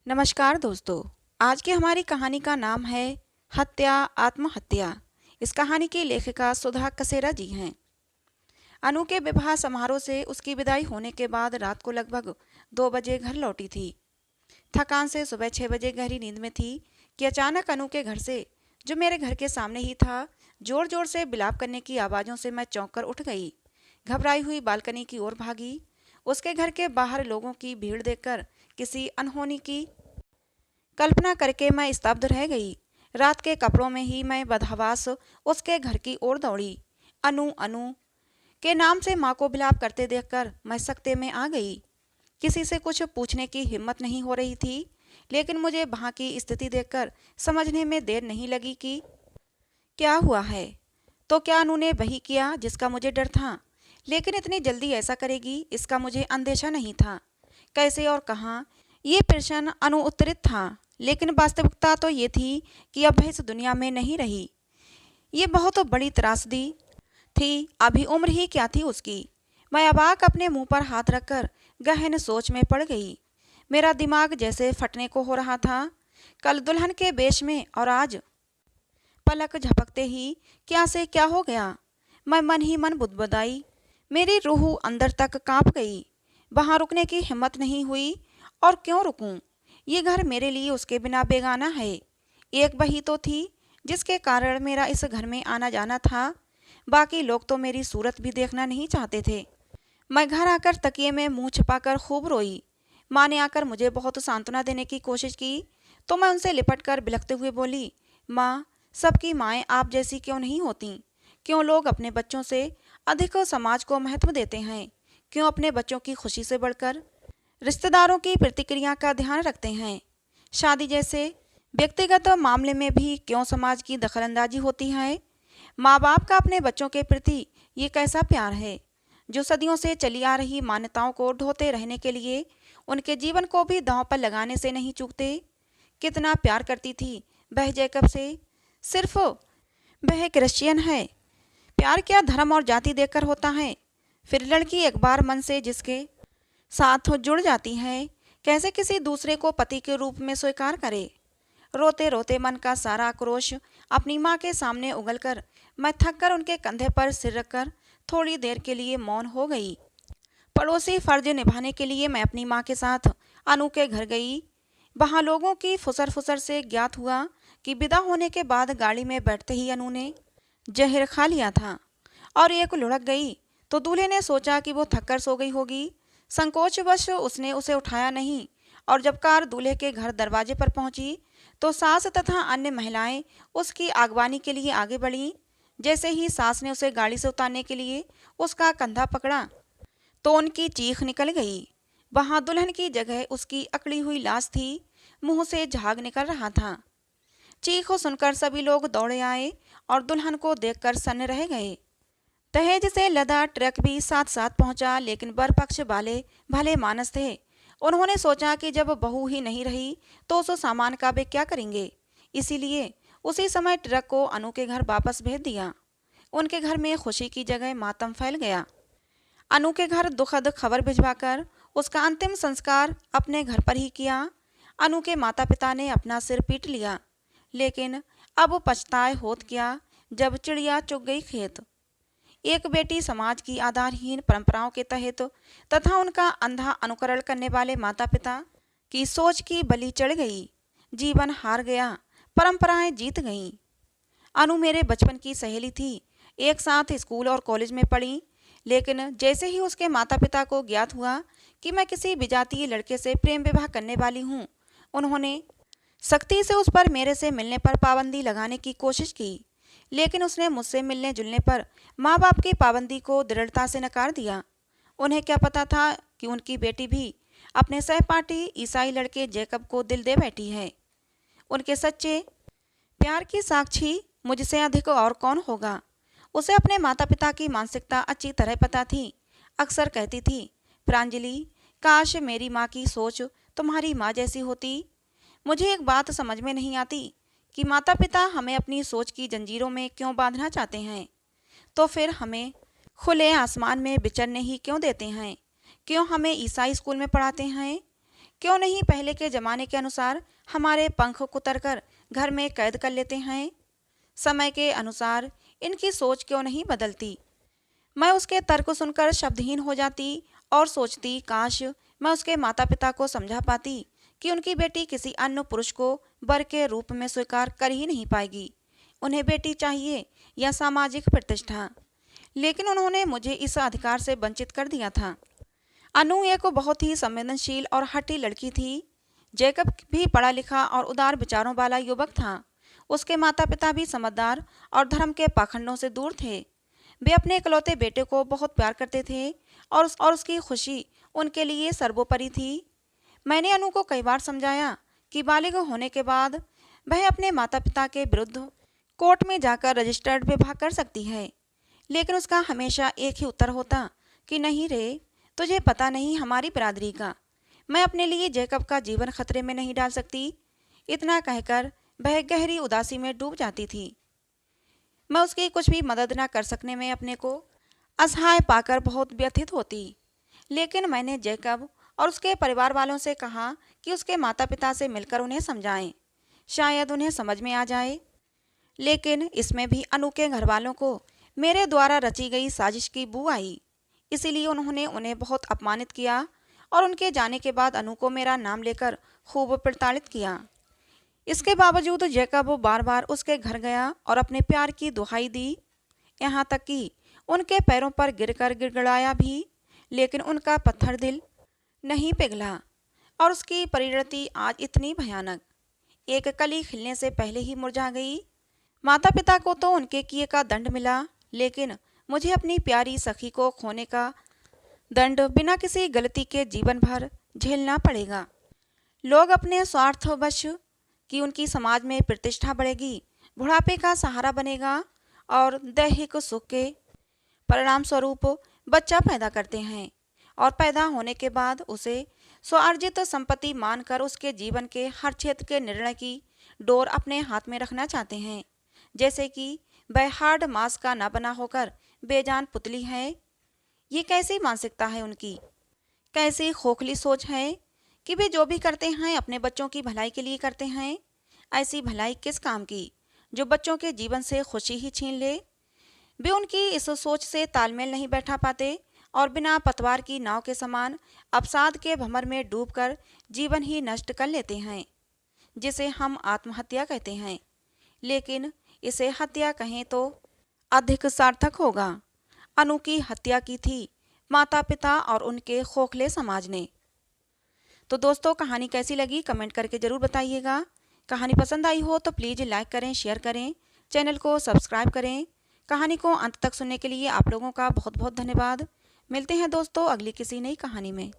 नमस्कार दोस्तों। आज की हमारी कहानी का नाम है हत्या आत्महत्या। इस कहानी की लेखिका सुधा कसेरा जी हैं। अनु के विवाह समारोह से उसकी विदाई होने के बाद रात को लगभग 2 बजे घर लौटी थी। थकान से सुबह 6 बजे गहरी नींद में थी कि अचानक अनु के घर से, जो मेरे घर के सामने ही था, जोर जोर से बिलाप करने की आवाज़ों से मैं चौंक कर उठ गई। घबराई हुई बालकनी की ओर भागी। उसके घर के बाहर लोगों की भीड़ देखकर किसी अनहोनी की कल्पना करके मैं स्तब्ध रह गई। रात के कपड़ों में ही मैं बदहवास उसके घर की ओर दौड़ी। अनु अनु के नाम से माँ को विलाप करते देखकर मैं सकते में आ गई। किसी से कुछ पूछने की हिम्मत नहीं हो रही थी, लेकिन मुझे वहाँ की स्थिति देखकर समझने में देर नहीं लगी कि क्या हुआ है। तो क्या अनु ने वही किया जिसका मुझे डर था, लेकिन इतनी जल्दी ऐसा करेगी इसका मुझे अंदेशा नहीं था। कैसे और कहाँ, ये प्रश्न अनुत्तरित था, लेकिन वास्तविकता तो ये थी कि अब वह इस दुनिया में नहीं रही। ये बहुत बड़ी त्रासदी थी। अभी उम्र ही क्या थी उसकी। मैं अबाक अपने मुंह पर हाथ रखकर गहन सोच में पड़ गई। मेरा दिमाग जैसे फटने को हो रहा था। कल दुल्हन के वेश में और आज पलक झपकते ही क्या से क्या हो गया। मैं मन ही मन बुदबुदाई। मेरी रूह अंदर तक कांप गई। वहां रुकने की हिम्मत नहीं हुई। और क्यों रुकूं? ये घर मेरे लिए उसके बिना बेगाना है। एक वही तो थी जिसके कारण मेरा इस घर में आना जाना था। बाकी लोग तो मेरी सूरत भी देखना नहीं चाहते थे। मैं घर आकर तकिए में मुंह छिपाकर खूब रोई। माँ ने आकर मुझे बहुत सांत्वना देने की कोशिश की, तो मैं उनसे लिपट कर बिलखते हुए बोली, माँ, सबकी माएँ आप जैसी क्यों नहीं होती? क्यों लोग अपने बच्चों से अधिक समाज को महत्व देते हैं? क्यों अपने बच्चों की खुशी से बढ़कर रिश्तेदारों की प्रतिक्रिया का ध्यान रखते हैं? शादी जैसे व्यक्तिगत मामले में भी क्यों समाज की दखलंदाजी होती है? माँ बाप का अपने बच्चों के प्रति ये कैसा प्यार है, जो सदियों से चली आ रही मान्यताओं को ढोते रहने के लिए उनके जीवन को भी दांव पर लगाने से नहीं चूकते? कितना प्यार करती थी वह जैकब से। सिर्फ वह क्रिश्चियन है। प्यार क्या धर्म और जाति देखकर होता है? फिर लड़की एक बार मन से जिसके साथ जुड़ जाती है, कैसे किसी दूसरे को पति के रूप में स्वीकार करे? रोते रोते मन का सारा आक्रोश अपनी माँ के सामने उगलकर मैं थककर उनके कंधे पर सिर रखकर थोड़ी देर के लिए मौन हो गई। पड़ोसी फर्ज निभाने के लिए मैं अपनी माँ के साथ अनु के घर गई। वहाँ लोगों की फुसर फुसर से ज्ञात हुआ कि विदा होने के बाद गाड़ी में बैठते ही अनु ने जहर खा लिया था और एक लुढ़क गई। तो दूल्हे ने सोचा कि वो थककर सो गई होगी। संकोचवश उसने उसे उठाया नहीं, और जब कार दूल्हे के घर दरवाजे पर पहुंची तो सास तथा अन्य महिलाएं उसकी आगवानी के लिए आगे बढ़ीं। जैसे ही सास ने उसे गाड़ी से उतारने के लिए उसका कंधा पकड़ा तो उनकी चीख निकल गई। वहां दुल्हन की जगह उसकी अकड़ी हुई लाश थी। मुंह से झाग निकल रहा था। चीख सुनकर सभी लोग दौड़े आए और दुल्हन को देखकर सन्न रह गए। दहेज से लदा ट्रक भी साथ साथ पहुंचा, लेकिन बर पक्ष वाले भले मानस थे। उन्होंने सोचा कि जब बहू ही नहीं रही तो उस सामान का वे क्या करेंगे। इसीलिए उसी समय ट्रक को अनु के घर वापस भेज दिया। उनके घर में खुशी की जगह मातम फैल गया। अनु के घर दुखद खबर भिजवाकर उसका अंतिम संस्कार अपने घर पर ही किया। अनु के माता पिता ने अपना सिर पीट लिया, लेकिन अब पछताए होत क्या जब चिड़िया चुग गई खेत। एक बेटी समाज की आधारहीन परंपराओं के तहत तथा उनका अंधा अनुकरण करने वाले माता पिता की सोच की बलि चढ़ गई। जीवन हार गया, परंपराएं जीत गईं। अनु मेरे बचपन की सहेली थी। एक साथ स्कूल और कॉलेज में पढ़ी, लेकिन जैसे ही उसके माता पिता को ज्ञात हुआ कि मैं किसी विजातीय लड़के से प्रेम विवाह करने वाली हूँ, उन्होंने सख्ती से उस पर मेरे से मिलने पर पाबंदी लगाने की कोशिश की। लेकिन उसने मुझसे मिलने जुलने पर माँ बाप की पाबंदी को दृढ़ता से नकार दिया। उन्हें क्या पता था कि उनकी बेटी भी अपने सहपाठी ईसाई लड़के जैकब को दिल दे बैठी है। उनके सच्चे प्यार की साक्षी मुझसे अधिक और कौन होगा। उसे अपने माता पिता की मानसिकता अच्छी तरह पता थी। अक्सर कहती थी, प्रांजलि, काश मेरी माँ की सोच तुम्हारी माँ जैसी होती। मुझे एक बात समझ में नहीं आती कि माता पिता हमें अपनी सोच की जंजीरों में क्यों बांधना चाहते हैं, तो फिर हमें खुले आसमान में विचरने ही क्यों देते हैं? क्यों हमें ईसाई स्कूल में पढ़ाते हैं? क्यों नहीं पहले के जमाने के अनुसार हमारे पंख कुतरकर घर में कैद कर लेते हैं? समय के अनुसार इनकी सोच क्यों नहीं बदलती? मैं उसके तर्क सुनकर शब्दहीन हो जाती और सोचती, काश मैं उसके माता पिता को समझा पाती कि उनकी बेटी किसी अन्य पुरुष को वर के रूप में स्वीकार कर ही नहीं पाएगी। उन्हें बेटी चाहिए या सामाजिक प्रतिष्ठा, लेकिन उन्होंने मुझे इस अधिकार से वंचित कर दिया था। अनु एक बहुत ही संवेदनशील और हठी लड़की थी। जैकब भी पढ़ा लिखा और उदार विचारों वाला युवक था। उसके माता पिता भी समझदार और धर्म के पाखंडों से दूर थे। वे अपने इकलौते बेटे को बहुत प्यार करते थे और उसकी खुशी उनके लिए सर्वोपरि थी। मैंने अनु को कई बार समझाया कि बालिग होने के बाद वह अपने माता पिता के विरुद्ध कोर्ट में जाकर रजिस्टर्ड विवाह कर सकती है, लेकिन उसका हमेशा एक ही उत्तर होता कि नहीं रे, तुझे पता नहीं हमारी बिरादरी का। मैं अपने लिए जैकब का जीवन खतरे में नहीं डाल सकती। इतना कहकर वह गहरी उदासी में डूब जाती थी। मैं उसकी कुछ भी मदद न कर सकने में अपने को असहाय पाकर बहुत व्यथित होती। लेकिन मैंने जैकब और उसके परिवार वालों से कहा कि उसके माता पिता से मिलकर उन्हें समझाएं, शायद उन्हें समझ में आ जाए। लेकिन इसमें भी अनु के घर वालों को मेरे द्वारा रची गई साजिश की बू आई। इसीलिए उन्होंने उन्हें बहुत अपमानित किया और उनके जाने के बाद अनु को मेरा नाम लेकर खूब प्रताड़ित किया। इसके बावजूद जैकब बार बार उसके घर गया और अपने प्यार की दुहाई दी, यहाँ तक कि उनके पैरों पर गिरकर गिड़गिड़ाया भी, लेकिन उनका पत्थर दिल नहीं पिघला और उसकी परिणति आज इतनी भयानक, एक कली खिलने से पहले ही मुरझा गई। माता पिता को तो उनके किए का दंड मिला, लेकिन मुझे अपनी प्यारी सखी को खोने का दंड बिना किसी गलती के जीवन भर झेलना पड़ेगा। लोग अपने स्वार्थवश कि उनकी समाज में प्रतिष्ठा बढ़ेगी, बुढ़ापे का सहारा बनेगा और दैहिक सुख के परिणाम स्वरूप बच्चा पैदा करते हैं और पैदा होने के बाद उसे स्वार्जित संपत्ति मानकर उसके जीवन के हर क्षेत्र के निर्णय की डोर अपने हाथ में रखना चाहते हैं, जैसे कि वह हार्ड मांस का न बना होकर बेजान पुतली है। ये कैसी मानसिकता है उनकी, कैसी खोखली सोच है कि वे जो भी करते हैं अपने बच्चों की भलाई के लिए करते हैं। ऐसी भलाई किस काम की जो बच्चों के जीवन से खुशी ही छीन ले। वे उनकी इस सोच से तालमेल नहीं बैठा पाते और बिना पतवार की नाव के समान अवसाद के भंवर में डूबकर जीवन ही नष्ट कर लेते हैं, जिसे हम आत्महत्या कहते हैं। लेकिन इसे हत्या कहें तो अधिक सार्थक होगा। अनु की हत्या की थी माता पिता और उनके खोखले समाज ने। तो दोस्तों, कहानी कैसी लगी कमेंट करके ज़रूर बताइएगा। कहानी पसंद आई हो तो प्लीज़ लाइक करें, शेयर करें, चैनल को सब्सक्राइब करें। कहानी को अंत तक सुनने के लिए आप लोगों का बहुत बहुत धन्यवाद। मिलते हैं दोस्तों अगली किसी नई कहानी में।